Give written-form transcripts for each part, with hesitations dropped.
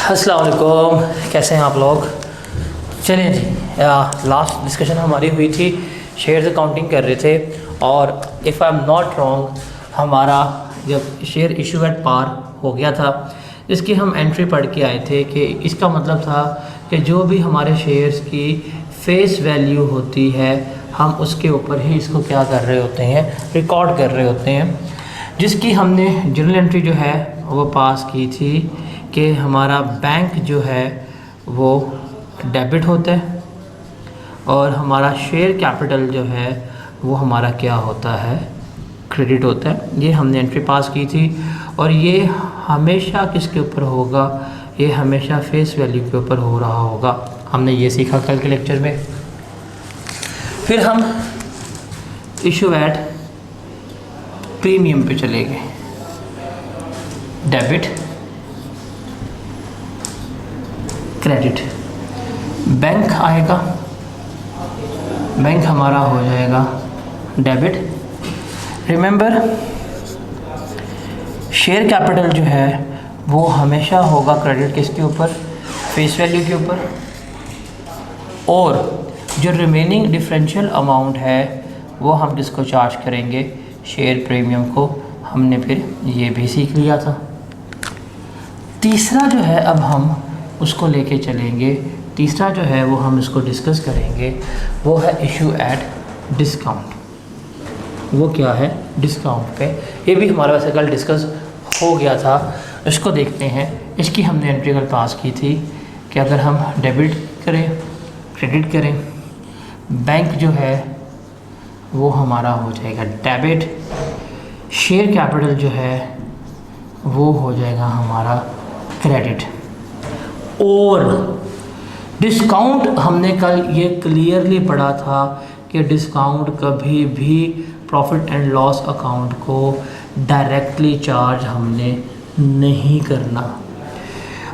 अस्सलाम वालेकुम, कैसे हैं आप लोग। चलें जी, लास्ट डिस्कशन हमारी हुई थी, शेयर्स अकाउंटिंग कर रहे थे और if I am not wrong हमारा जब शेयर इशू एट पार हो गया था, इसकी हम एंट्री पढ़ के आए थे कि इसका मतलब था कि जो भी हमारे शेयर्स की फेस वैल्यू होती है हम उसके ऊपर ही इसको क्या कर रहे होते हैं, रिकॉर्ड कर रहे होते हैं। जिसकी हमने जर्नल एंट्री जो है वो पास की थी कि हमारा बैंक जो है वो डेबिट होता है और हमारा शेयर कैपिटल जो है वो हमारा क्या होता है, क्रेडिट होता है। ये हमने एंट्री पास की थी और ये हमेशा किसके ऊपर होगा, ये हमेशा फेस वैल्यू के ऊपर हो रहा होगा। हमने ये सीखा कल के लेक्चर में। फिर हम इशू एट प्रीमियम पे चले गए। डेबिट, क्रेडिट, बैंक आएगा, बैंक हमारा हो जाएगा डेबिट। रिमेंबर शेयर कैपिटल जो है वो हमेशा होगा क्रेडिट किसके ऊपर, फेस वैल्यू के ऊपर। और जो रिमेनिंग डिफरेंशियल अमाउंट है वो हम किसको चार्ज करेंगे, शेयर प्रीमियम को। हमने फिर ये भी सीख लिया था। तीसरा जो है अब हम उसको लेके चलेंगे, तीसरा जो है वो हम इसको डिस्कस करेंगे, वो है इशू एट डिस्काउंट। वो क्या है, डिस्काउंट पे। ये भी हमारा वैसे कल डिस्कस हो गया था, इसको देखते हैं। इसकी हमने एंट्री कल पास की थी कि अगर हम डेबिट करें, क्रेडिट करें, बैंक जो है वो हमारा हो जाएगा डेबिट, शेयर कैपिटल जो है वो हो जाएगा हमारा क्रेडिट। और डिस्काउंट हमने कल ये क्लियरली पढ़ा था कि डिस्काउंट कभी भी प्रॉफिट एंड लॉस अकाउंट को डायरेक्टली चार्ज हमने नहीं करना।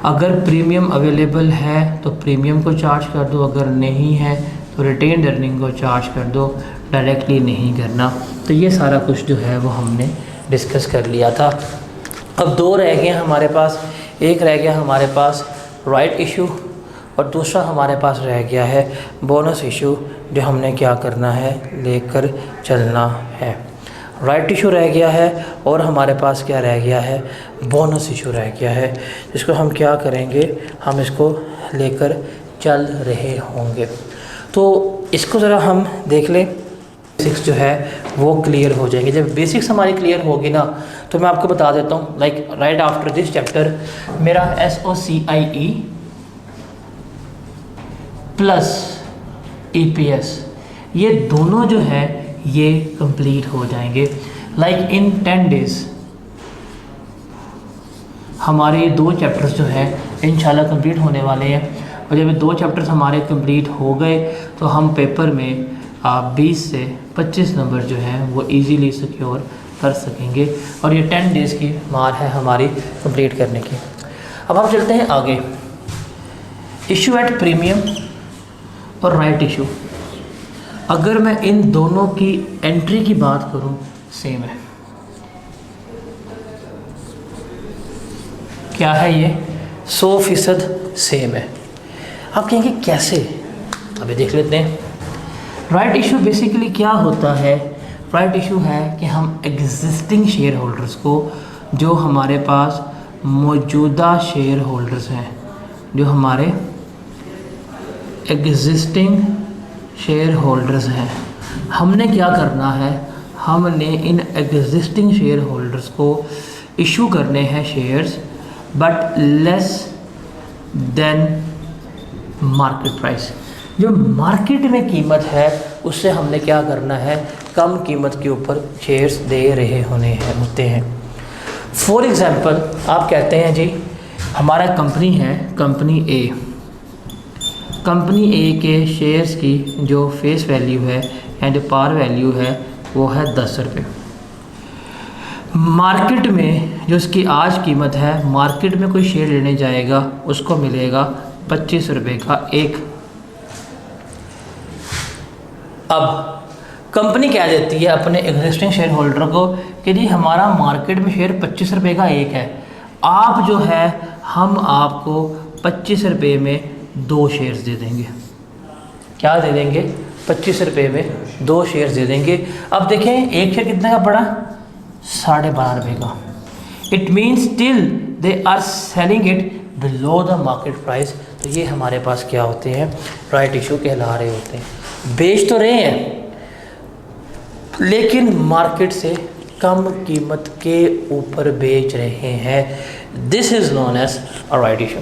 अगर प्रीमियम अवेलेबल है तो प्रीमियम को चार्ज कर दो, अगर नहीं है तो रिटेन्ड अर्निंग को चार्ज कर दो, डायरेक्टली नहीं करना। तो ये सारा कुछ जो है वो हमने डिस्कस कर लिया था। अब दो रह गए हमारे पास, एक रह गया हमारे पास राइट इशू और दूसरा हमारे पास रह गया है बोनस इशू, जो हमने क्या करना है, लेकर चलना है। राइट इशू रह गया है और हमारे पास क्या रह गया है, बोनस इशू रह गया है, जिसको हम क्या करेंगे, हम इसको लेकर चल रहे होंगे। तो इसको ज़रा हम देख लें। बेसिक्स जो है वो क्लियर हो जाएंगे। जब बेसिक्स हमारी क्लियर होगी ना तो मैं आपको बता देता हूँ, like right after this chapter मेरा SOCIE प्लस EPS ये दोनों जो है ये कंप्लीट हो जाएंगे। लाइक इन 10 डेज़ हमारे दो चैप्टर्स जो है इंशाल्लाह कंप्लीट होने वाले हैं। और जब ये दो चैप्टर्स हमारे कंप्लीट हो गए तो हम पेपर में 20 से 25 नंबर जो हैं वो इजीली सिक्योर कर सकेंगे। और ये 10 डेज़ की मार है हमारी कंप्लीट करने की। अब हम चलते हैं आगे। इशू एट प्रीमियम और राइट इशू, अगर मैं इन दोनों की एंट्री की बात करूं सेम है। क्या है ये, 100% सेम है। आप कहेंगे कैसे, अभी देख लेते हैं। राइट इशू बेसिकली क्या होता है, राइट इशू है कि हम एग्जिस्टिंग शेयर होल्डर्स को, जो हमारे पास मौजूदा शेयर होल्डर्स हैं, जो हमारे एग्जिस्टिंग शेयर होल्डर्स हैं, हमने क्या करना है, हमने इन एग्जिस्टिंग शेयर होल्डर्स को इशू करने हैं shares but less than market price. जो मार्केट में कीमत है उससे हमने क्या करना है, कम कीमत के ऊपर शेयर्स दे रहे होते हैं। फॉर एग्ज़ाम्पल आप कहते हैं जी हमारा कंपनी है, कंपनी ए, कंपनी ए के शेयर्स की जो फेस वैल्यू है या जो पार वैल्यू है वो है 10 रुपये। मार्केट में जो उसकी आज कीमत है, मार्केट में कोई शेयर लेने जाएगा उसको मिलेगा 25 रुपये का एक। अब कंपनी क्या देती है अपने एग्जिस्टिंग शेयर होल्डर को कि जी हमारा मार्केट में शेयर 25 रुपये का एक है, आप जो है हम आपको 25 रुपये में 2 शेयर्स दे देंगे। क्या दे देंगे? 25 रुपये में 2 शेयर्स दे देंगे। अब देखें एक शेयर कितने का पड़ा? 12.5 रुपये का। It means till they are selling it below the market price. तो ये हमारे पास क्या होते हैं? राइट इशू कहला रहे होते हैं। बेच तो रहे हैं लेकिन मार्केट से कम कीमत के ऊपर बेच रहे हैं। This is known as a right issue.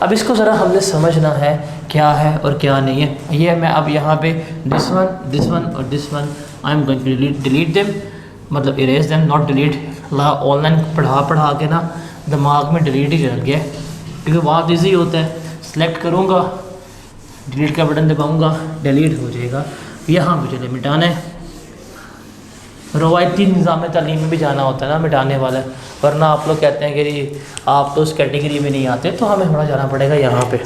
अब इसको ज़रा हमने समझना है क्या है और क्या नहीं है। ये मैं अब यहाँ पे दिस वन और this one I am going to delete them, मतलब erase them, not delete. Online पढ़ा के ना दिमाग में डिलीट ही चल गया, क्योंकि बहुत ईजी होता है। सेलेक्ट करूँगा, डिलीट का बटन दबाऊँगा, डिलीट हो जाएगा। यहाँ पे चले मिटाना है। रवायती निज़ाम तालीम में भी जाना होता है ना मिटाने वाला, वरना आप लोग कहते हैं कि जी आप तो उस कैटेगरी में नहीं आते, तो हमें थोड़ा जाना पड़ेगा यहाँ पे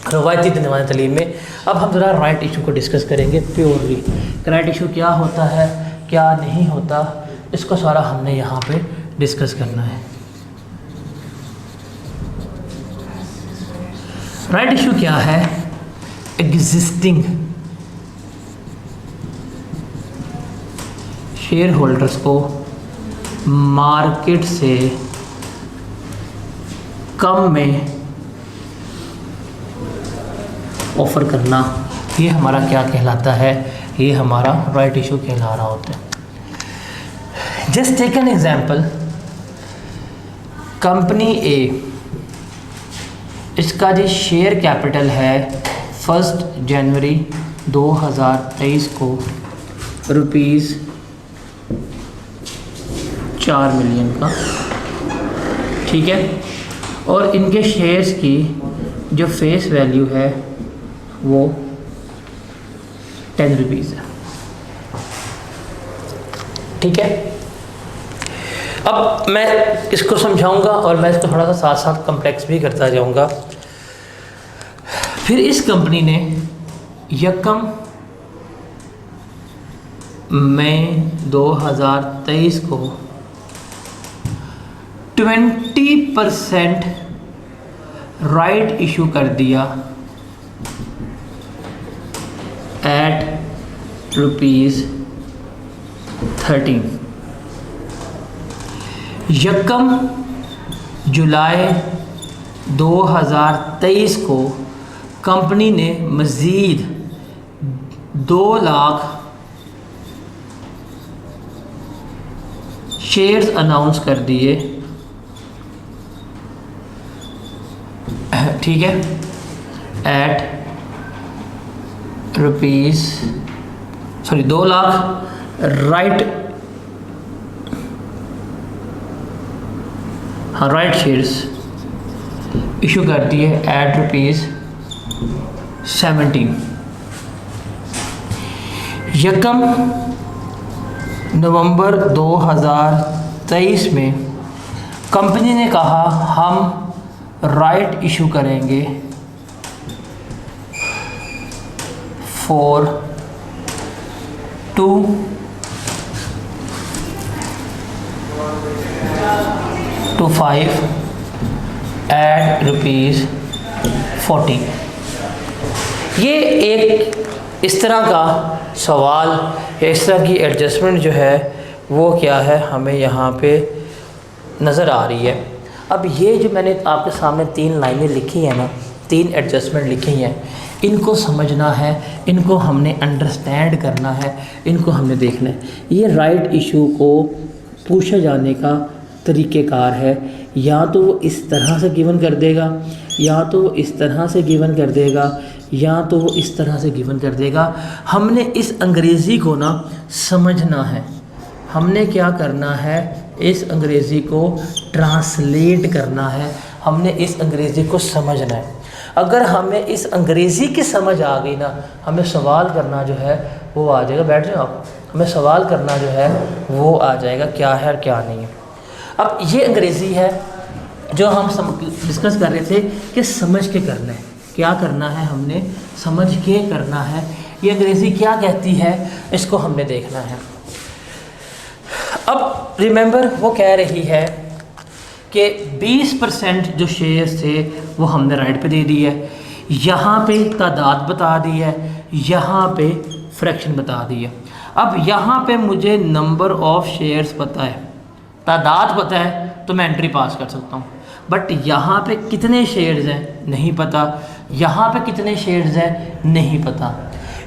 रवायती निज़ाम तालीम में। अब हम ज़रा राइट इशू को डिस्कस करेंगे प्योरली। राइट इशू क्या होता है, क्या नहीं होता, इसको सारा हमने यहाँ पे डिस्कस करना है। राइट इशू क्या है? एग्जिस्टिंग शेयर होल्डर्स को मार्केट से कम में ऑफ़र करना, ये हमारा क्या कहलाता है? ये हमारा राइट इशू कहला रहा होता है। Just take an example, company A, इसका जो शेयर कैपिटल है 1 जनवरी 2023 को रुपीज़ 4 मिलियन का, ठीक है। और इनके शेयर्स की जो फेस वैल्यू है वो 10 रुपीज़ है, ठीक है। अब मैं इसको समझाऊंगा और मैं इसको थोड़ा सा साथ साथ कम्प्लेक्स भी करता जाऊंगा। फिर इस कंपनी ने 1 मई 2023 को 20% राइट इशू कर दिया एट रुपीज़ 13। 1 जुलाई 2023 को कंपनी ने मज़ीद 2 लाख शेयर्स अनाउंस कर दिए, ठीक है, at rupees 2 lakh right shares issue कर दिए एट रुपीज़ 17। 1 नवंबर 2023 में कंपनी ने कहा हम राइट इशू करेंगे फॉर 2 to 5 एट रुपीज़ 40। ये एक इस तरह का सवाल या इस तरह की एडजस्टमेंट जो है वो क्या है, हमें यहाँ पे नज़र आ रही है। अब ये जो मैंने आपके सामने 3 लाइनें लिखी हैं ना, 3 एडजस्टमेंट लिखी हैं, इनको समझना है, इनको हमने अंडरस्टैंड करना है, इनको हमने देखना है। ये राइट इशू को पूछे जाने का तरीक़ेकार है। या तो वो इस तरह से गिवन कर देगा, या तो वो इस तरह से गिवन कर देगा, या तो वो इस तरह से गिवन कर देगा। हमने इस अंग्रेज़ी को ना समझना है। हमने क्या करना है, इस अंग्रेज़ी को ट्रांसलेट करना है, हमने इस अंग्रेज़ी को समझना है। अगर हमें इस अंग्रेज़ी की समझ आ गई ना, हमें सवाल करना जो है वो आ जाएगा। बैठ जाओ आप, हमें सवाल करना जो है वो आ जाएगा, क्या है और क्या नहीं है। अब ये अंग्रेज़ी है जो हम डिस्कस कर रहे थे कि समझ के करना है। क्या करना है, हमने समझ के करना है। ये अंग्रेज़ी क्या कहती है, इसको हमने देखना है। अब रिमेंबर, वो कह रही है कि 20% जो शेयर्स थे वो हमने राइट पे दे दी है, यहाँ पे तादाद बता दी है, यहाँ पे फ्रैक्शन बता दी है। अब यहाँ पे मुझे नंबर ऑफ़ शेयर्स पता है, तादाद पता है, तो मैं एंट्री पास कर सकता हूँ। बट यहाँ पे कितने शेयर्स हैं नहीं पता, यहाँ पे कितने शेयर्स हैं नहीं पता।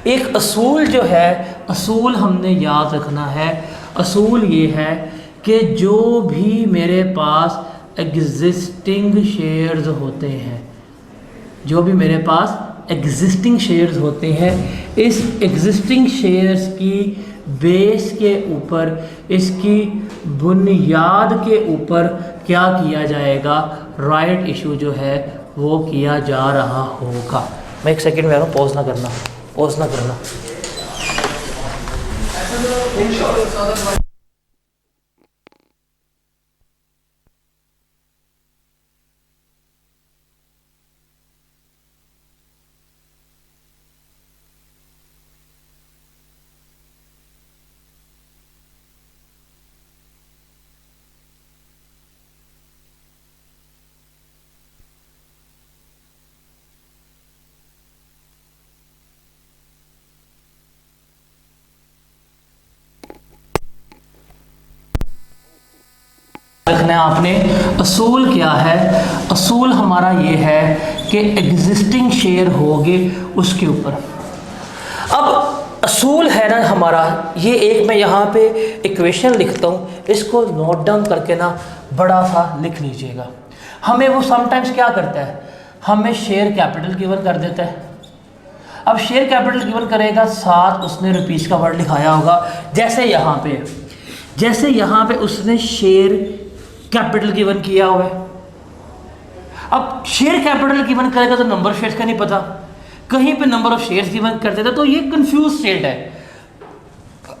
एक असूल जो है, असूल हमने याद रखना है। असूल ये है कि जो भी मेरे पास एग्जिस्टिंग शेयर्स होते हैं, जो भी मेरे पास एग्जिस्टिंग शेयर्स होते हैं, इस एग्जिस्टिंग शेयर्स की बेस के ऊपर, इसकी बुनियाद के ऊपर क्या किया जाएगा, राइट इशू जो है वो किया जा रहा होगा। मैं एक सेकंड में आ रहा हूँ, पॉज ना करना, पॉज ना करना। रखना है आपने। असूल क्या है? असूल हमारा ये है कि एग्जिस्टिंग शेयर होंगे उसके ऊपर। अब असूल है ना हमारा ये, एक मैं यहाँ पे इक्वेशन लिखता हूँ, इसको नोट डाउन करके ना बड़ा सा लिख लीजिएगा। हमें वो समटाइम्स क्या करता है, हमें शेयर कैपिटल गिवन कर देता है। अब शेयर कैपिटल गिवन करेगा, साथ उसने रुपीस का वर्ड लिखाया होगा, जैसे यहाँ पे उसने शेयर कैपिटल गिवन किया हुआ है। अब शेयर कैपिटल गिवन करेगा तो नंबर ऑफ शेयर्स का नहीं पता, कहीं पे नंबर ऑफ शेयर्स गिवन कर देता, तो ये कंफ्यूज स्टेट है।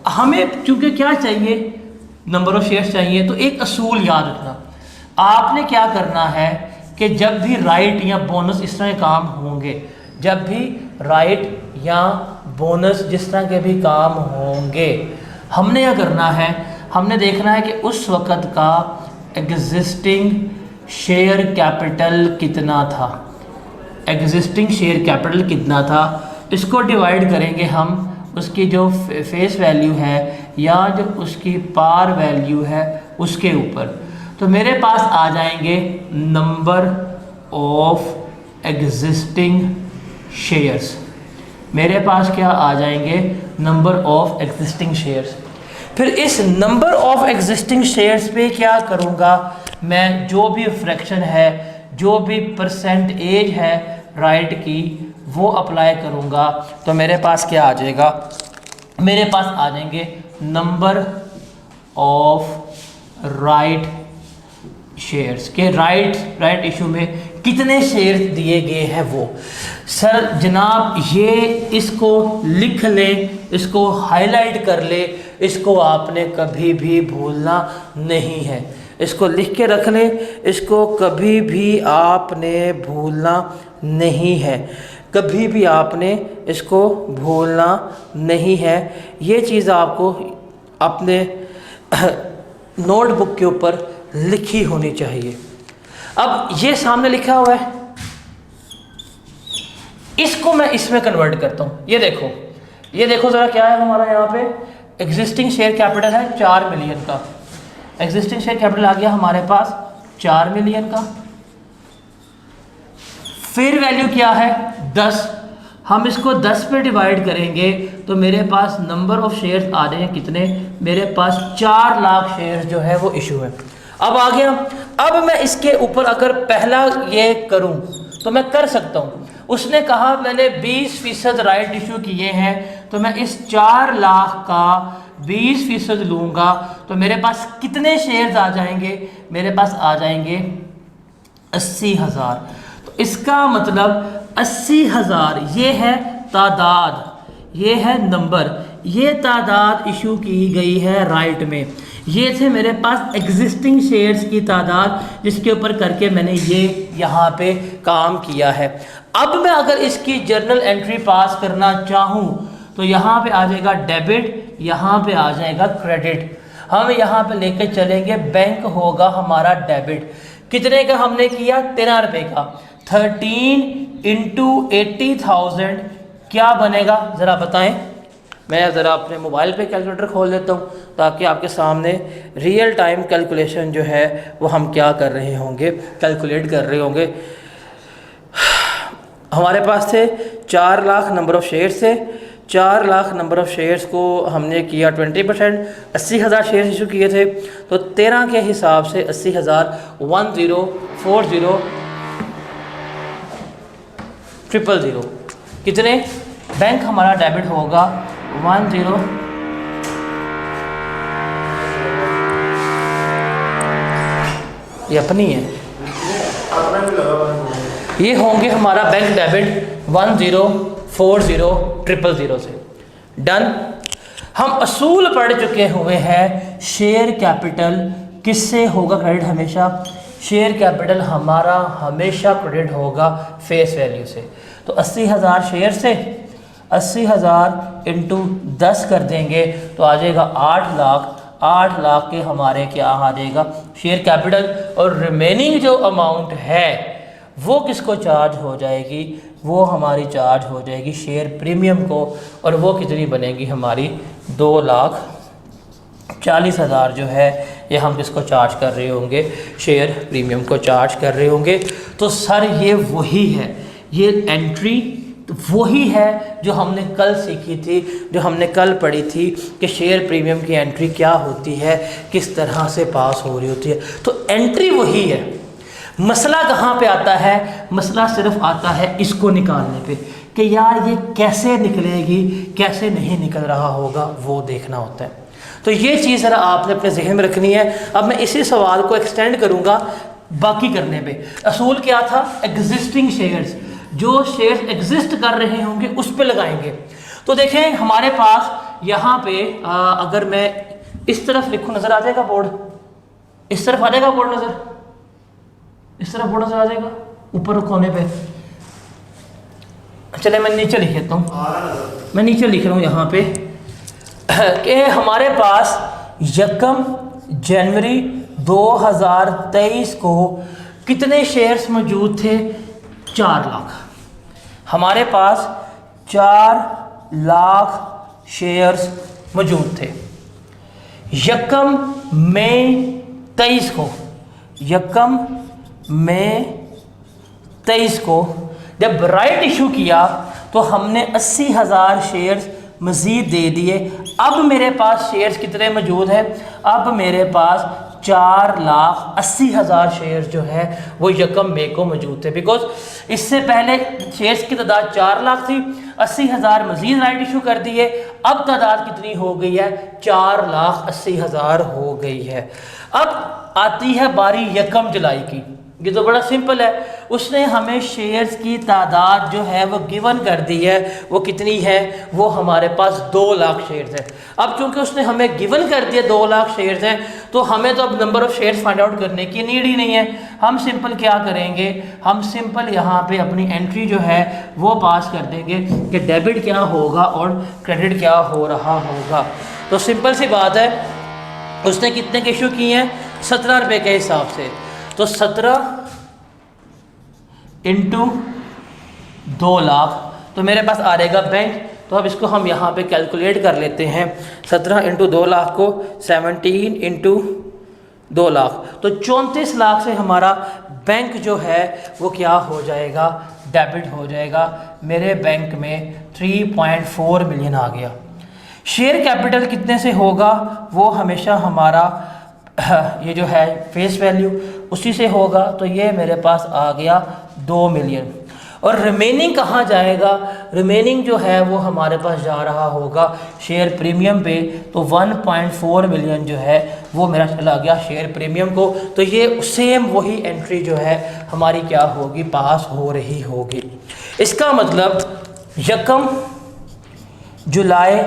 हमें चूंकि क्या चाहिए, नंबर ऑफ शेयर्स चाहिए, तो एक असूल याद रखना। आपने क्या करना है कि जब भी राइट या बोनस इस तरह के काम होंगे, जब भी राइट या बोनस जिस तरह के भी काम होंगे, हमने क्या करना है, हमने देखना है कि उस वक़्त का एग्जिस्टिंग शेयर कैपिटल कितना था, एग्जिस्टिंग शेयर कैपिटल कितना था। इसको डिवाइड करेंगे हम उसकी जो फेस वैल्यू है या जो उसकी पार वैल्यू है उसके ऊपर, तो मेरे पास आ जाएंगे नंबर ऑफ एग्जिस्टिंग शेयर्स। मेरे पास क्या आ जाएंगे, नंबर ऑफ एग्जिस्टिंग शेयर्स। फिर इस नंबर ऑफ एग्जिस्टिंग शेयर्स पे क्या करूँगा मैं, जो भी फ्रैक्शन है, जो भी परसेंटेज है राइट की, वो अप्लाई करूँगा। तो मेरे पास क्या आ जाएगा, मेरे पास आ जाएंगे नंबर ऑफ राइट शेयर्स के राइट इशू में कितने शेयर दिए गए हैं वो। सर जनाब ये इसको लिख ले, इसको हाईलाइट कर ले, इसको आपने कभी भी भूलना नहीं है, इसको लिख के रख ले, इसको कभी भी आपने भूलना नहीं है, कभी भी आपने इसको भूलना नहीं है। ये चीज़ आपको अपने नोटबुक के ऊपर लिखी होनी चाहिए। अब ये सामने लिखा हुआ है, इसको मैं इसमें कन्वर्ट करता हूँ। ये देखो ज़रा क्या है हमारा यहाँ पे, एग्जिस्टिंग शेयर कैपिटल है 4 मिलियन का, एग्जिस्टिंग शेयर कैपिटल आ गया हमारे पास 4 मिलियन का। फेयर वैल्यू क्या है 10, हम इसको 10 पे डिवाइड करेंगे तो मेरे पास नंबर ऑफ शेयर्स आ रहे हैं कितने, मेरे पास 4 लाख शेयर्स जो है वो इशू है। अब आ गया, अब मैं इसके ऊपर अगर पहला ये करूं तो मैं कर सकता हूं। उसने कहा मैंने 20% राइट इशू किए हैं, तो मैं इस 4 लाख का 20% लूँगा तो मेरे पास कितने शेयर्स आ जाएंगे, मेरे पास आ जाएंगे 80,000। तो इसका मतलब 80,000 ये है तादाद, ये है नंबर, ये तादाद इशू की गई है राइट में। ये थे मेरे पास एग्जिस्टिंग शेयर्स की तादाद, जिसके ऊपर करके मैंने ये यहाँ पे काम किया है। अब मैं अगर इसकी जर्नल एंट्री पास करना चाहूँ तो यहाँ पे आ जाएगा डेबिट, यहाँ पे आ जाएगा क्रेडिट। हम यहाँ पे लेके चलेंगे, बैंक होगा हमारा डेबिट। कितने का हमने किया? 13 रुपये का। 13 इंटू 80,000 क्या बनेगा ज़रा बताएं। मैं ज़रा अपने मोबाइल पे कैलकुलेटर खोल देता हूँ ताकि आपके सामने रियल टाइम कैलकुलेशन जो है वो हम क्या कर रहे होंगे, कैलकुलेट कर रहे होंगे। हमारे पास थे 4 लाख नंबर ऑफ़ शेयर्स थे। 4 लाख नंबर ऑफ़ शेयर्स को हमने किया 20%, 80,000 शेयर्स इशू किए थे। तो 13 के हिसाब से 80,000 1040,000 कितने बैंक हमारा डेबिट होगा 10। ये अपनी है, ये होंगे हमारा बैंक डेबिट 1040,000 से। डन। हम असूल पढ़ चुके हुए हैं शेयर कैपिटल किससे होगा क्रेडिट? हमेशा शेयर कैपिटल हमारा हमेशा क्रेडिट होगा फेस वैल्यू से। तो 80,000 शेयर से 80,000 इंटू 10 कर देंगे तो आ जाएगा 8 लाख। 8 लाख के हमारे क्या आ जाएगा शेयर कैपिटल, और रिमेनिंग जो अमाउंट है वो किसको चार्ज हो जाएगी? वो हमारी चार्ज हो जाएगी शेयर प्रीमियम को, और वो कितनी बनेगी हमारी 2,40,000 जो है ये हम किसको चार्ज कर रहे होंगे? शेयर प्रीमियम को चार्ज कर रहे होंगे। तो सर ये वही है, ये एंट्री वही है जो हमने कल सीखी थी, जो हमने कल पढ़ी थी कि शेयर प्रीमियम की एंट्री क्या होती है, किस तरह से पास हो रही होती है। तो एंट्री वही है। मसला कहाँ पे आता है? मसला सिर्फ आता है इसको निकालने पे कि यार ये कैसे निकलेगी, कैसे नहीं निकल रहा होगा, वो देखना होता है। तो ये चीज़ ज़रा आपने अपने जहन में रखनी है। अब मैं इसी सवाल को एक्सटेंड करूँगा बाकी करने पे। असूल क्या था? एग्जिस्टिंग शेयर्स, जो शेयर्स एग्जिस्ट कर रहे होंगे उस पे लगाएंगे। तो देखें हमारे पास यहाँ पे अगर मैं इस तरफ लिखूँ नज़र आ जाएगा बोर्ड, इस तरफ आ जाएगा बोर्ड नज़र, इस तरफ बोर्ड नज़र आ जाएगा ऊपर कोने पे। चले मैं नीचे लिख लेता हूँ, मैं नीचे लिख रहा हूँ यहाँ पे कि हमारे पास 1 जनवरी 2023 को कितने शेयर्स मौजूद थे? 4 लाख। हमारे पास 4 लाख शेयर्स मौजूद थे। 1 मई 23 को, 1 मई 23 को जब राइट इशू किया तो हमने 80,000 शेयर्स मज़ीद दे दिए। अब मेरे पास शेयर्स कितने मौजूद हैं? अब मेरे पास 4,80,000 शेयर्स जो है वो 1 मई को मौजूद थे। बिकॉज इससे पहले शेयर्स की तादाद 4 लाख थी, 80,000 मज़ीद राइट इशू कर दिए। अब तादाद कितनी हो गई है? 4,80,000 हो गई है। अब आती है बारी 1 जुलाई की। ये तो बड़ा सिंपल है, उसने हमें शेयर्स की तादाद जो है वो गिवन कर दी है। वो कितनी है? वो हमारे पास 2 लाख शेयर्स है। अब चूंकि उसने हमें गिवन कर दिया 2 लाख शेयर्स हैं, तो हमें तो अब number of shares find out करने की नीड ही नहीं है। हम सिंपल क्या करेंगे? हम सिंपल यहाँ पे अपनी एंट्री जो है वो पास कर देंगे कि डेबिट क्या होगा और क्रेडिट क्या हो रहा होगा। तो सिंपल सी बात है, उसने कितने के इशू किए हैं? 17 रुपये के हिसाब से। तो 17 इंटू 2 लाख तो मेरे पास आ रहेगा बैंक। तो अब इसको हम यहाँ पे कैलकुलेट कर लेते हैं। 17 इंटू 2 लाख को 17 इंटू 2 लाख तो 34 लाख से हमारा बैंक जो है वो क्या हो जाएगा? डेबिट हो जाएगा। मेरे बैंक में 3.4 मिलियन आ गया। शेयर कैपिटल कितने से होगा? वो हमेशा हमारा ये जो है फेस वैल्यू उसी से होगा। तो ये मेरे पास आ गया 2 मिलियन। और रिमेनिंग कहाँ जाएगा? रिमेनिंग जो है वो हमारे पास जा रहा होगा शेयर प्रीमियम पे। तो 1.4 मिलियन जो है वो मेरा चला गया शेयर प्रीमियम को। तो ये सेम वही एंट्री जो है हमारी क्या होगी? पास हो रही होगी। इसका मतलब 1 जुलाई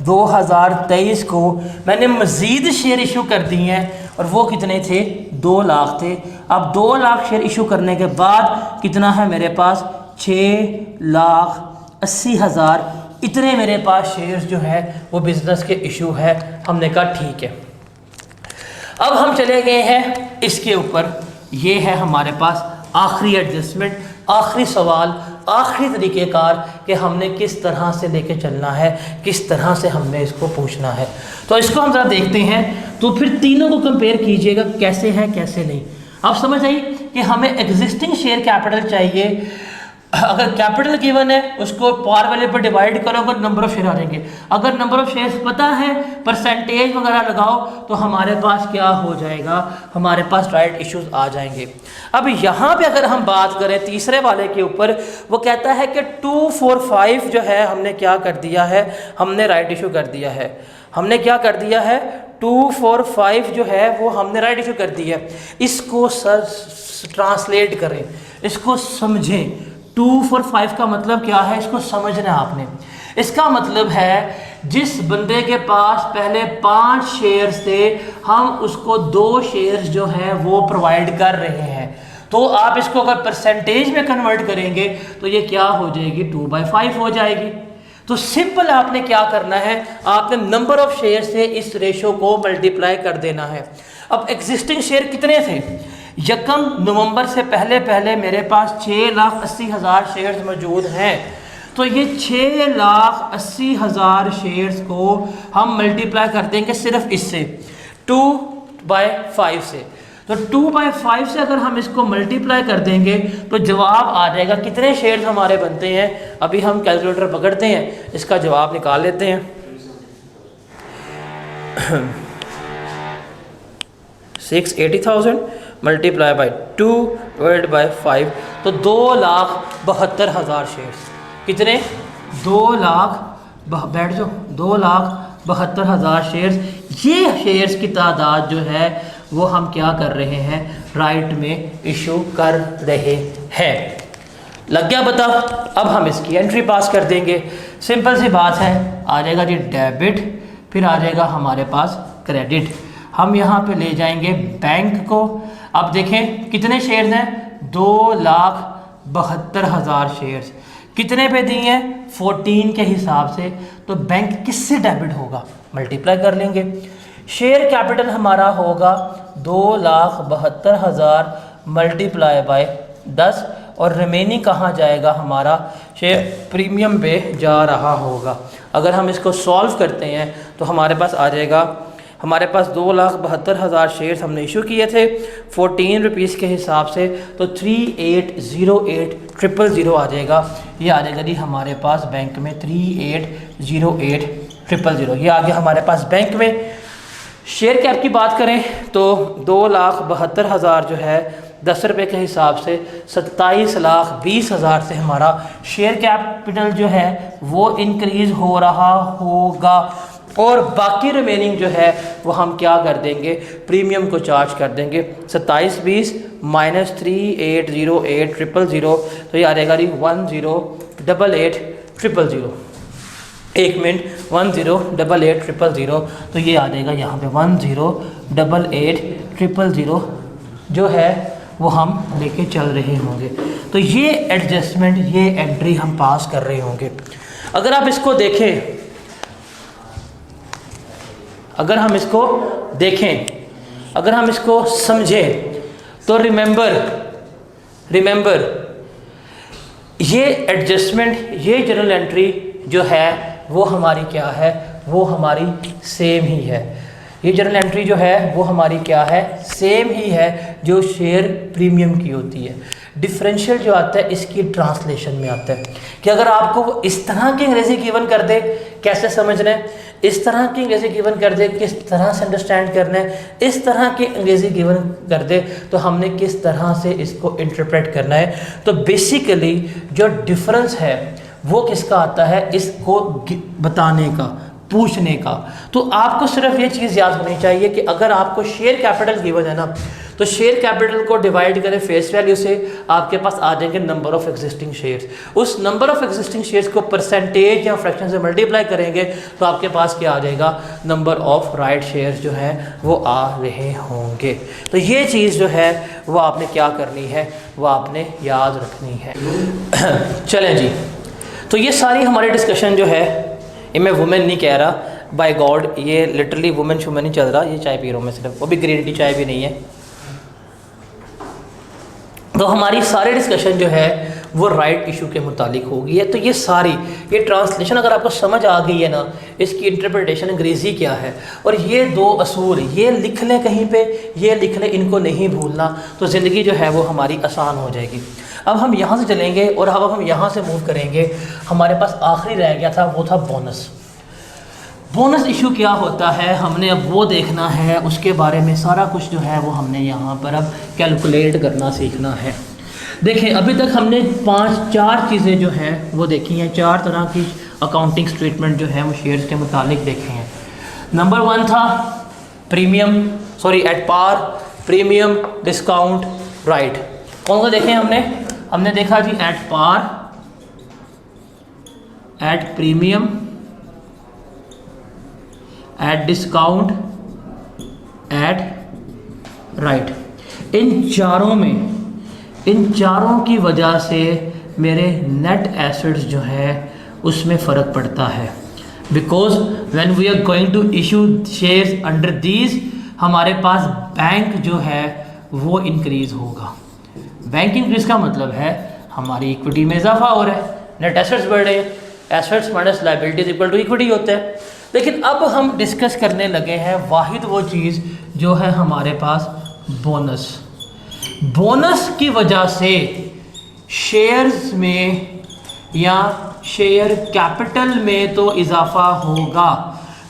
2023 को मैंने मज़ीद शेयर इशू कर दिए हैं, और वो कितने थे? 2 लाख थे। अब 2 लाख शेयर इशू करने के बाद कितना है मेरे पास? 6,80,000 इतने मेरे पास शेयर्स जो है वो बिज़नेस के इशू है। हमने कहा ठीक है। अब हम चले गए हैं इसके ऊपर, ये है हमारे पास आखिरी एडजस्टमेंट, आखिरी सवाल, आखिरी तरीक़ेकार कि हमने किस तरह से लेके चलना है, किस तरह से हमने इसको पूछना है। तो इसको हम ज़रा देखते हैं, तो फिर तीनों को कंपेयर कीजिएगा कैसे है कैसे नहीं। आप समझ आई कि हमें एग्जिस्टिंग शेयर कैपिटल चाहिए। अगर कैपिटल गिवन है उसको पार वैल्यू पर डिवाइड करो, अगर नंबर ऑफ शेयर आ जाएंगे। अगर नंबर ऑफ शेयर्स पता है, परसेंटेज वगैरह लगाओ, तो हमारे पास क्या हो जाएगा, हमारे पास राइट इश्यूज आ जाएंगे। अब यहाँ पे अगर हम बात करें तीसरे वाले के ऊपर, वो कहता है कि 2, 4, 5 जो है हमने क्या कर दिया है, हमने राइट इशू कर दिया है। हमने क्या कर दिया है, 2, 4, 5 जो है वो हमने राइट इशू कर दिया है। इसको सर ट्रांसलेट करें, इसको समझें। 2, 4, 5 का मतलब क्या है, इसको समझना है आपने। इसका मतलब है जिस बंदे के पास पहले 5 शेयर्स थे, हम उसको 2 शेयर्स जो है वो प्रोवाइड कर रहे हैं। तो आप इसको अगर परसेंटेज में कन्वर्ट करेंगे तो ये क्या हो जाएगी, 2/5 हो जाएगी। तो सिंपल आपने क्या करना है, आपने नंबर ऑफ शेयर से इस रेशो को मल्टीप्लाई कर देना है। अब एग्जिस्टिंग शेयर कितने थे, 1 नवंबर से पहले मेरे पास 6,80,000 शेयर्स मौजूद हैं। तो ये 6,80,000 शेयर्स को हम मल्टीप्लाई कर देंगे सिर्फ इससे 2/5 से। तो 2/5 से अगर हम इसको मल्टीप्लाई कर देंगे तो जवाब आ जाएगा। कितने शेयर्स हमारे बनते हैं, अभी हम कैलकुलेटर पकड़ते हैं, इसका जवाब निकाल लेते हैं। 680,000 मल्टीप्लाई बाई 2 डिवाइड बाई 5, तो 2,72,000 शेयर्स। कितने, 2,72,000 शेयर्स। ये शेयर्स की तादाद जो है वो हम क्या कर रहे हैं, राइट में इशू कर रहे हैं। लग गया पता। अब हम इसकी एंट्री पास कर देंगे। सिंपल सी बात है, आ जाएगा जी डेबिट, फिर आ जाएगा हमारे पास क्रेडिट। हम यहाँ पे ले जाएंगे बैंक को। अब देखें कितने शेयर्स हैं, 2,72,000 शेयर्स। कितने पे दिए हैं, 14 के हिसाब से। तो बैंक किससे डेबिट होगा, मल्टीप्लाई कर लेंगे। शेयर कैपिटल हमारा होगा 2,72,000 मल्टीप्लाई बाय 10, और रिमेनिंग कहाँ जाएगा, हमारा शेयर प्रीमियम पे जा रहा होगा। अगर हम इसको सॉल्व करते हैं तो हमारे पास आ जाएगा, हमारे पास 2,72,000 शेयर्स हमने इशू किए थे 14 रुपीज़ के हिसाब से। तो 3808,000 आ जाएगा। ये आ जाएगा जी हमारे पास बैंक में 3808,000। ये आ गया हमारे पास बैंक में। शेयर कैप की बात करें तो 2,72,000 जो है 10 रुपये के हिसाब से 27,20,000 से हमारा शेयर कैपिटल जो है वो इंक्रीज़ हो रहा होगा। और बाकी रिमेनिंग जो है वो हम क्या कर देंगे, प्रीमियम को चार्ज कर देंगे। 2720 माइनस 3808,000, तो ये आ जाएगा जी 1088,000। एक मिनट, 1088,000, तो ये आ जाएगा यहाँ पे 1088,000 जो है वो हम लेके चल रहे होंगे। तो ये एडजस्टमेंट, ये एंट्री हम पास कर रहे होंगे। अगर आप इसको देखें, अगर हम इसको देखें, अगर हम इसको समझें, तो रिमेंबर ये एडजस्टमेंट, ये जर्नल एंट्री जो है वो हमारी क्या है, वो हमारी सेम ही है। ये जर्नल एंट्री जो है वो हमारी क्या है, सेम ही है जो शेयर प्रीमियम की होती है। डिफरेंशियल जो आता है इसकी ट्रांसलेशन में आता है कि अगर आपको वो इस तरह की अंग्रेजी गिवन कर दे, कैसे समझना है, इस तरह की अंग्रेजी गिवन कर दे, किस तरह से अंडरस्टैंड करना है, इस तरह की अंग्रेजी गिवन कर दे तो हमने किस तरह से इसको इंटरप्रेट करना है। तो बेसिकली जो डिफरेंस है वो किसका आता है, इसको बताने का, पूछने का। तो आपको सिर्फ ये चीज़ याद होनी चाहिए कि अगर आपको शेयर कैपिटल गिवन है ना, तो शेयर कैपिटल को डिवाइड करें फेस वैल्यू से, आपके पास आ जाएंगे नंबर ऑफ एग्जिस्टिंग शेयर्स। उस नंबर ऑफ एग्जिस्टिंग शेयर्स को परसेंटेज या फ्रैक्शन से मल्टीप्लाई करेंगे तो आपके पास क्या आ जाएगा, नंबर ऑफ राइट शेयर्स जो है वो आ रहे होंगे। तो ये चीज़ जो है वो आपने क्या करनी है, वो आपने याद रखनी है। चलें जी, तो ये सारी हमारी डिस्कशन जो है, ये मैं वुमेन नहीं कह रहा, बाय गॉड ये लिटरली वुमेन शुमेन नहीं चल रहा, ये चाय पी रहा हूँ मैं सिर्फ, वो भी ग्रीन टी चाय भी नहीं है। तो हमारी सारी डिस्कशन जो है वो राइट इशू के मुतालिक होगी है। तो ये ट्रांसलेशन अगर आपको समझ आ गई है ना, इसकी इंटरप्रिटेशन अंग्रेज़ी क्या है, और ये दो असूल ये लिख लें कहीं पे, ये लिख लें, इनको नहीं भूलना, तो ज़िंदगी जो है वो हमारी आसान हो जाएगी। अब हम यहाँ से चलेंगे और अब हम यहाँ से मूव करेंगे। हमारे पास आखिरी रह गया था, वो था बोनस। बोनस इशू क्या होता है हमने अब वो देखना है, उसके बारे में सारा कुछ जो है वो हमने यहाँ पर अब कैलकुलेट करना सीखना है। देखें, अभी तक हमने चार चीज़ें जो हैं वो देखी हैं, 4 तरह की अकाउंटिंग स्टेटमेंट जो है वो शेयर्स के मुतालिक देखे हैं। नंबर 1 था at par, premium, discount, right. कौन सा देखे हमने देखा जी at par, at premium, at discount, at right. इन चारों की वजह से मेरे नेट एसेट्स जो है उसमें फ़र्क पड़ता है। Because when we are going to issue shares under these, हमारे पास बैंक जो है वो इंक्रीज़ होगा। बैंक इंक्रीज़ का मतलब है हमारी इक्विटी में इजाफा हो रहा है, नेट एसेट्स बढ़ रहे हैं, assets minus liabilities equal to equity होता है। लेकिन अब हम डिस्कस करने लगे हैं वाहिद वो चीज़ जो है हमारे पास बोनस। बोनस की वजह से शेयर्स में या शेयर कैपिटल में तो इजाफा होगा,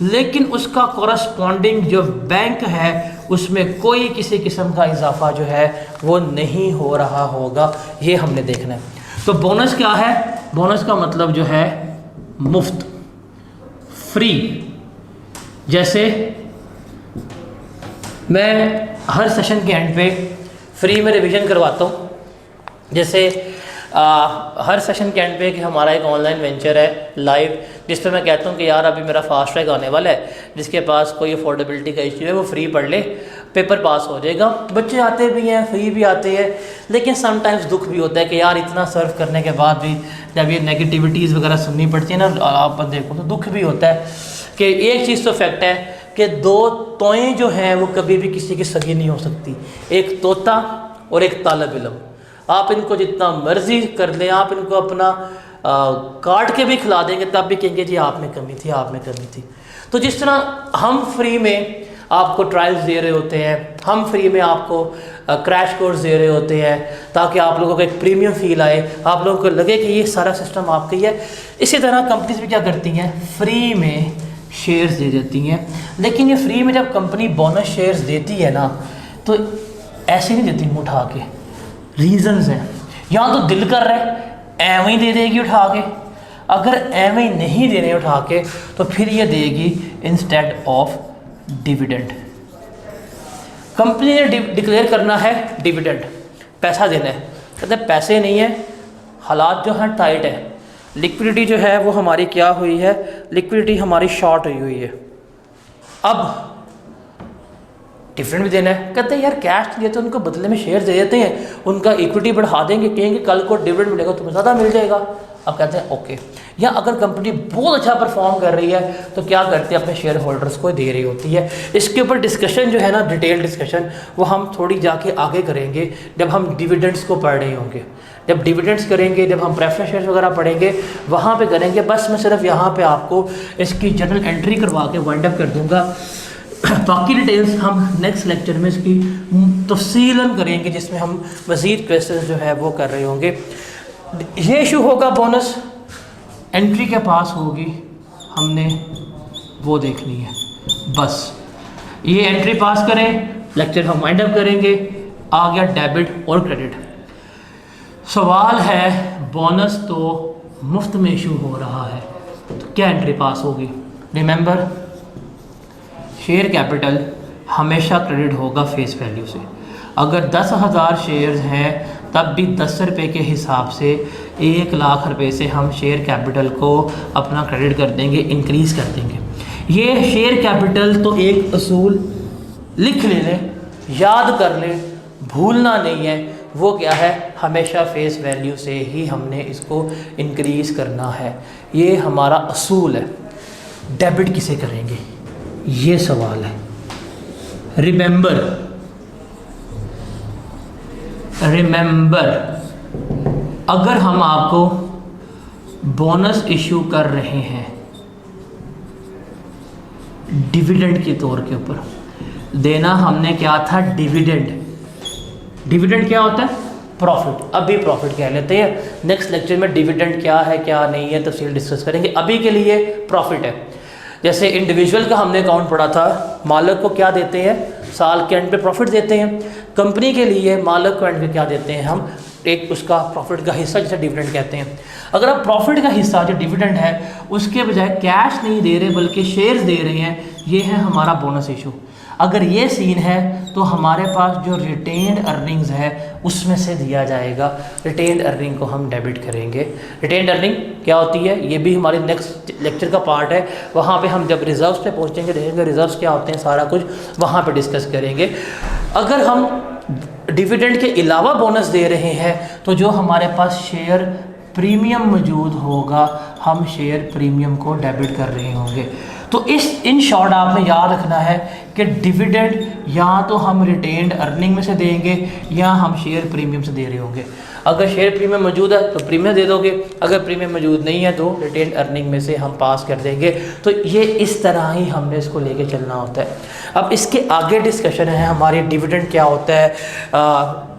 लेकिन उसका कॉरस्पॉन्डिंग जो बैंक है उसमें कोई किसी किस्म का इजाफा जो है वो नहीं हो रहा होगा। ये हमने देखना है। तो बोनस क्या है? बोनस का मतलब जो है मुफ्त, फ्री। जैसे मैं हर सेशन के एंड पे फ्री में रिवीजन करवाता हूँ। जैसे हर सेशन के एंड पे कि हमारा एक ऑनलाइन वेंचर है लाइव, जिस पे मैं कहता हूँ कि यार अभी मेरा फास्ट ट्रैक आने वाला है, जिसके पास कोई अफोर्डेबिलिटी का इश्यू है वो फ्री पढ़ ले, पेपर पास हो जाएगा। बच्चे आते भी हैं, फ्री भी आते हैं, लेकिन समटाइम्स दुख भी होता है कि यार इतना सर्व करने के बाद भी जब ये नेगेटिविटीज़ वगैरह सुननी पड़ती है ना आप देखो, तो दुख भी होता है कि एक चीज़ तो फैक्ट है कि 2 तोएं जो हैं वो कभी भी किसी की सगी नहीं हो सकती, एक तोता और एक तालब इल्म। आप इनको जितना मर्जी कर लें, आप इनको अपना काट के भी खिला देंगे तब भी कहेंगे जी आप में कमी थी, आप में कमी थी। तो जिस तरह हम फ्री में आपको ट्रायल्स दे रहे होते हैं, हम फ्री में आपको क्रैश कोर्स दे रहे होते हैं ताकि आप लोगों को एक प्रीमियम फील आए, आप लोगों को लगे कि ये सारा सिस्टम आपका ही है। इसी तरह कंपनीज भी क्या करती हैं, फ्री में शेयर्स दे देती हैं। लेकिन ये फ्री में जब कंपनी बोनस शेयर्स देती है ना, तो ऐसे नहीं देती उठा के, रीजंस हैं। या तो दिल कर रहा है एवं ही दे देगी उठा के, अगर एवं ही नहीं देने उठा के तो फिर ये देगी इंस्टेड ऑफ डिविडेंड। कंपनी ने डिक्लेयर करना है डिविडेंड, पैसा देना है, कहते हैं पैसे नहीं है, हालात जो हैं टाइट है, लिक्विडिटी जो है वो हमारी क्या हुई है, लिक्विडिटी हमारी शॉर्ट हुई है, अब डिविडेंड भी देना है। कहते हैं यार कैश दिए तो उनको बदले में शेयर दे देते हैं, उनका इक्विटी बढ़ा देंगे, कहेंगे कल को डिविडेंड मिलेगा तुम्हें ज़्यादा मिल जाएगा। अब कहते हैं ओके। या अगर कंपनी बहुत अच्छा परफॉर्म कर रही है तो क्या करते हैं, अपने शेयर होल्डर्स को दे रही होती है। इसके ऊपर डिस्कशन जो है ना, डिटेल डिस्कशन, वो हम थोड़ी जाके आगे करेंगे जब हम डिविडेंड्स को पढ़ रहे होंगे। जब डिविडेंड्स करेंगे, जब हम प्रेफरेंस शेयर्स वगैरह पढ़ेंगे, वहाँ पे करेंगे। बस मैं सिर्फ यहाँ पे आपको इसकी जनरल एंट्री करवा के वाइंड अप कर दूँगा। बाकी डिटेल्स हम नेक्स्ट लेक्चर में इसकी तफसीलन करेंगे, जिसमें हम मज़ीद क्वेश्चन जो है वो कर रहे होंगे। ये इशू होगा बोनस, एंट्री के पास होगी, हमने वो देखनी है। बस ये एंट्री पास करें, लेक्चर हम वाइंड अप करेंगे। आ गया डेबिट और क्रेडिट। सवाल है बोनस तो मुफ्त में इशू हो रहा है, तो क्या एंट्री पास होगी? रिमेंबर, शेयर कैपिटल हमेशा क्रेडिट होगा फेस वैल्यू से। अगर 10,000 शेयर्स हैं तब भी 10 रुपये के हिसाब से 1 लाख रुपए से हम शेयर कैपिटल को अपना क्रेडिट कर देंगे, इंक्रीज़ कर देंगे। ये शेयर कैपिटल तो एक असूल लिख लें, याद कर लें, भूलना नहीं है। वो क्या है, हमेशा फेस वैल्यू से ही हमने इसको इंक्रीज़ करना है, ये हमारा असूल है। डेबिट किसे करेंगे, ये सवाल है। रिमेंबर, रिमेंबर, अगर हम आपको बोनस इशू कर रहे हैं डिविडेंड के तौर के ऊपर, देना हमने क्या था, डिविडेंड। डिविडेंड क्या होता है, प्रॉफिट। अभी प्रॉफिट कह लेते हैं, नेक्स्ट लेक्चर में डिविडेंड क्या है क्या नहीं है तफसील डिस्कस करेंगे। अभी के लिए प्रॉफिट है। जैसे इंडिविजुअल का हमने अकाउंट पढ़ा था, मालिक को क्या देते हैं, साल के एंड पे प्रॉफिट देते हैं। कंपनी के लिए मालिक को एंड पे क्या देते हैं हम, एक उसका प्रॉफिट का हिस्सा जिसे डिविडेंड कहते हैं। अगर आप प्रॉफिट का हिस्सा जो डिविडेंड है उसके बजाय कैश नहीं दे रहे बल्कि शेयर्स दे रहे हैं, ये है हमारा बोनस इशू। अगर ये सीन है तो हमारे पास जो रिटेन्ड अर्निंग्स है उसमें से दिया जाएगा, रिटेन्ड अर्निंग को हम डेबिट करेंगे। रिटेन्ड अर्निंग क्या होती है, ये भी हमारे नेक्स्ट लेक्चर का पार्ट है। वहाँ पे हम जब रिजर्व्स पे पहुँचेंगे देखेंगे रिजर्व्स क्या होते हैं, सारा कुछ वहाँ पे डिस्कस करेंगे। अगर हम डिविडेंड के अलावा बोनस दे रहे हैं तो जो हमारे पास शेयर प्रीमियम मौजूद होगा, हम शेयर प्रीमियम को डेबिट कर रहे होंगे। तो इन शॉर्ट आपने याद रखना है कि डिविडेंड या तो हम रिटेन्ड अर्निंग में से देंगे या हम शेयर प्रीमियम से दे रहे होंगे। अगर शेयर प्रीमियम मौजूद है तो प्रीमियम दे दोगे, अगर प्रीमियम मौजूद नहीं है तो रिटेन्ड अर्निंग में से हम पास कर देंगे। तो ये इस तरह ही हमने इसको लेके चलना होता है। अब इसके आगे डिस्कशन है हमारी, डिविडेंड क्या होता है,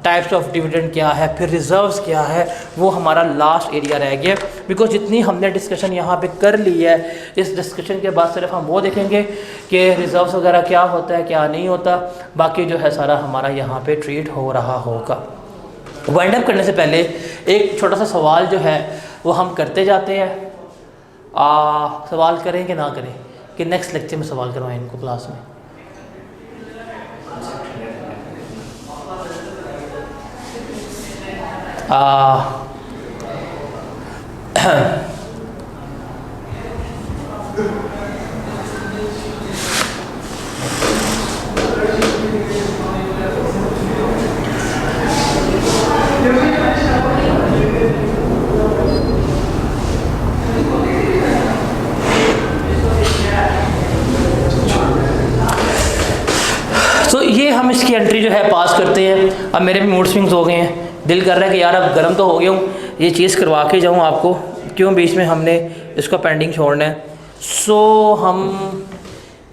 टाइप्स ऑफ डिविडेंड क्या है, फिर रिजर्व्स क्या है, वो हमारा लास्ट एरिया रह गया। बिकॉज जितनी हमने डिस्कशन यहाँ पे कर ली है, इस डिस्कशन के बाद सिर्फ हम वो देखेंगे कि रिजर्व्स वगैरह क्या होता है क्या नहीं होता, बाकी जो है सारा हमारा यहाँ पे ट्रीट हो रहा होगा। वाइंड अप करने से पहले एक छोटा सा सवाल जो है वो हम करते जाते हैं। सवाल करें कि ना करें, कि नेक्स्ट लेक्चर में सवाल करवाएं इनको क्लास में। तो ये हम इसकी एंट्री जो है पास करते हैं। अब मेरे भी मूड स्विंग्स हो गए हैं, दिल कर रहा है कि यार अब गर्म तो हो गया हूँ, ये चीज़ करवा के जाऊँ आपको, क्यों बीच में हमने इसको पेंडिंग छोड़ना है। सो हम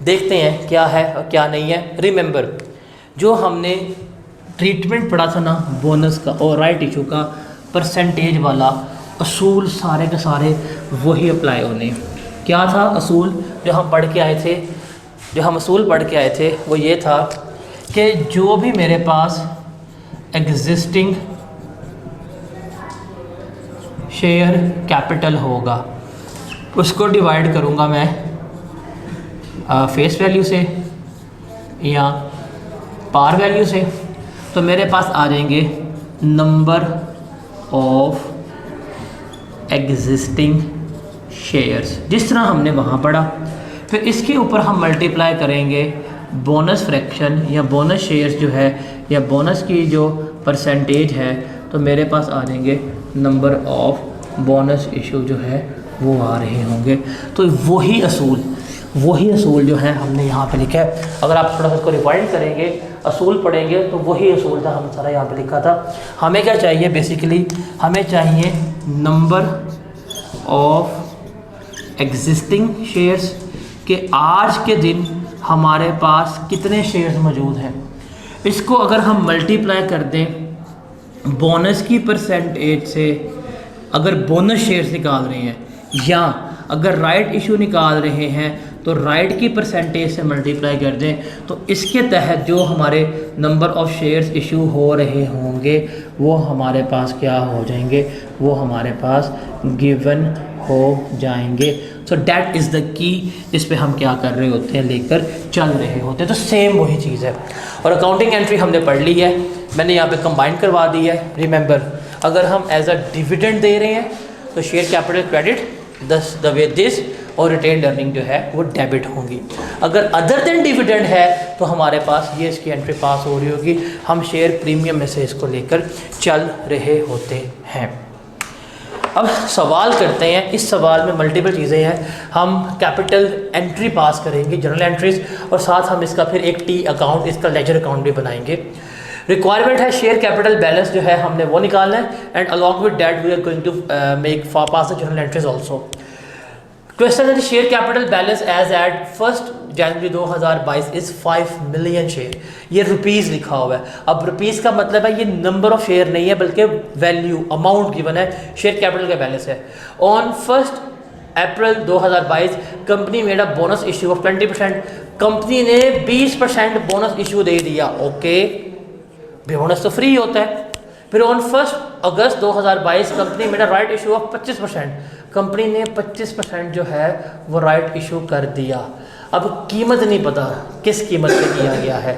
देखते हैं क्या है और क्या नहीं है। रिमेंबर, जो हमने ट्रीटमेंट पढ़ा था ना बोनस का और राइट इशू का, परसेंटेज वाला असूल सारे के सारे वही अप्लाई होने। क्या था असूल जो हम पढ़ के आए थे, जो हम असूल पढ़ के आए थे वो ये था कि जो भी मेरे पास एग्जिस्टिंग शेयर कैपिटल होगा उसको डिवाइड करूँगा मैं फेस वैल्यू से या पार वैल्यू से, तो मेरे पास आ जाएंगे नंबर ऑफ एग्जिस्टिंग शेयर्स, जिस तरह हमने वहाँ पढ़ा। फिर इसके ऊपर हम मल्टीप्लाई करेंगे बोनस फ्रैक्शन या बोनस शेयर्स जो है या बोनस की जो परसेंटेज है, तो मेरे पास आ जाएंगे नंबर ऑफ बोनस इशू जो है वो आ रहे होंगे। तो वही असूल जो है हमने यहाँ पे लिखा है। अगर आप थोड़ा सा इसको रिवाइंड करेंगे, असूल पढ़ेंगे, तो वही असूल था हम सारा यहाँ पे लिखा था। हमें क्या चाहिए बेसिकली, हमें चाहिए नंबर ऑफ एग्जिस्टिंग शेयर्स कि आज के दिन हमारे पास कितने शेयर्स मौजूद हैं। इसको अगर हम मल्टीप्लाई कर दें बोनस की परसेंटेज से, अगर बोनस शेयर्स निकाल रहे हैं या अगर राइट इशू निकाल रहे हैं तो राइट की परसेंटेज से मल्टीप्लाई कर दें, तो इसके तहत जो हमारे नंबर ऑफ़ शेयर्स इशू हो रहे होंगे वो हमारे पास क्या हो जाएंगे, वो हमारे पास गिवन हो जाएंगे। So that is the key, इस पे हम क्या कर रहे होते हैं, लेकर चल रहे होते हैं। तो सेम वही चीज़ है। और अकाउंटिंग एंट्री हमने पढ़ ली है, मैंने यहाँ पे कंबाइन करवा दी है। रिमेंबर, अगर हम एज अ डिविडेंड दे रहे हैं तो share capital credit the way this, और रिटेन्ड अर्निंग जो है वो डेबिट होंगी। अगर अदर देन डिविडेंड है तो हमारे पास ये इसकी एंट्री पास हो रही होगी, हम शेयर प्रीमियम में से इसको लेकर चल रहे होते हैं। अब सवाल करते हैं। इस सवाल में मल्टीपल चीज़ें हैं। हम कैपिटल एंट्री पास करेंगे, जनरल एंट्रीज, और साथ हम इसका फिर एक टी अकाउंट, इसका लेजर अकाउंट भी बनाएंगे। रिक्वायरमेंट है शेयर कैपिटल बैलेंस जो है हमने वो निकालना है, and along with that we are going to make pass the journal entries also. Question है share capital balance as at 1 January 2022 is 5 million share. ये रुपीज़ लिखा हुआ है। अब रुपीज़ का मतलब है ये नंबर ऑफ शेयर नहीं है बल्कि वैल्यू अमाउंट गिवन है, शेयर कैपिटल का बैलेंस है। On 1 April 2022 company made a bonus issue of 20%। Company ने 20% बोनस इशू दे दिया। ओके, बोनस तो फ्री होता है। फिर on 1 August 2022 company made a right issue of 25%। Company ने 25% जो है वो राइट इशू कर दिया। अब कीमत नहीं पता किस कीमत पे किया गया है।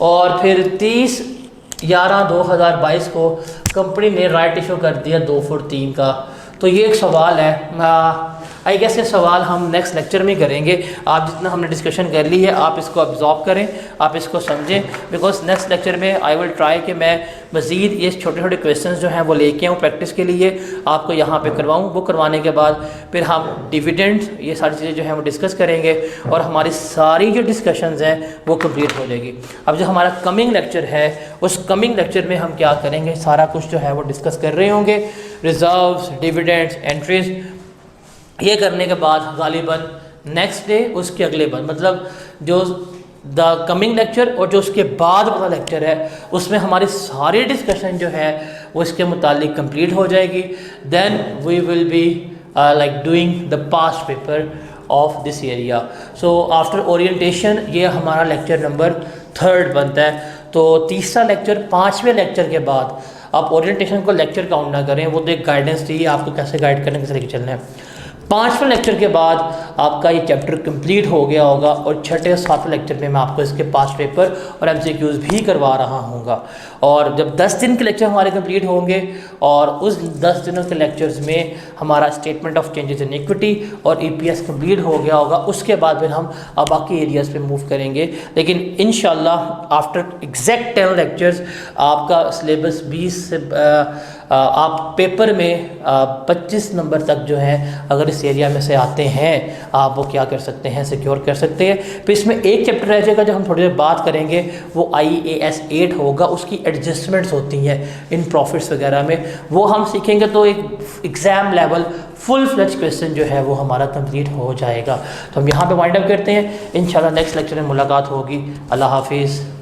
और फिर 30/11/2022 को कंपनी ने राइट इशू कर दिया 2 फुट 3 का। तो ये एक सवाल है, आई गेस ये सवाल हम नेक्स्ट लेक्चर में करेंगे। आप जितना हमने डिस्कशन कर ली है आप इसको अब्जॉर्ब करें, आप इसको समझें, बिकॉज नेक्स्ट लेक्चर में आई विल ट्राई कि मैं मज़ीद ये छोटे छोटे क्वेश्चंस जो हैं वो लेके आऊँ प्रैक्टिस के लिए, आपको यहाँ पे करवाऊँ। वो करवाने के बाद फिर हम डिविडेंड्स ये सारी चीज़ें जो हैं वो डिस्कस करेंगे और हमारी सारी जो डिस्कशंस हैं वो कंप्लीट हो जाएगी। अब जो हमारा कमिंग लेक्चर है उस कमिंग लेक्चर में हम क्या करेंगे, सारा कुछ जो है वो डिस्कस कर रहे होंगे। रिजर्व्स, डिविडेंड्स, एंट्रीज, ये करने के बाद गालिबन नेक्स्ट डे उसके अगले दिन, मतलब जो द कमिंग लेक्चर और जो उसके बाद वाला लेक्चर है उसमें हमारी सारी डिस्कशन जो है वो इसके मुतालिक कंप्लीट हो जाएगी। Then we will be like doing the past paper of this area. So after orientation ये हमारा लेक्चर नंबर 3 बनता है। तो तीसरा लेक्चर 5वें लेक्चर के बाद आप ओरिएंटेशन को लेक्चर काउंट ना करें, वो तो एक गाइडेंस चाहिए आपको कैसे गाइड करने कैसे लेके चलना है। 5वें लेक्चर के बाद आपका ये चैप्टर कंप्लीट हो गया होगा और 6ठे और 7वें लेक्चर में मैं आपको इसके पास्ट पेपर और MCQs भी करवा रहा हूँगा। और जब 10 दिन के लेक्चर हमारे कंप्लीट होंगे और उस 10 दिनों के लेक्चर्स में हमारा statement of changes in equity और EPS कंप्लीट हो गया होगा, उसके बाद फिर हम बाकी एरियाज़ पे मूव करेंगे। लेकिन इंशाल्लाह आफ्टर एग्जैक्ट 10 लेक्चर्स आपका सिलेबस 20 से आप पेपर में 25 नंबर तक जो है अगर इस एरिया में से आते हैं आप वो क्या कर सकते हैं, सिक्योर कर सकते हैं। फिर इसमें एक चैप्टर रह जाएगा जो हम थोड़ी देर बात करेंगे, वो IAS 8 होगा। उसकी एडजस्टमेंट्स होती हैं इन प्रॉफिट्स वगैरह में, वो हम सीखेंगे तो एक exam level full fledge question जो है वो हमारा कंप्लीट हो जाएगा। तो हम यहाँ पे वाइंड अप करते हैं। इंशाल्लाह नेक्स्ट लेक्चर में मुलाकात होगी। अल्लाह हाफिज़।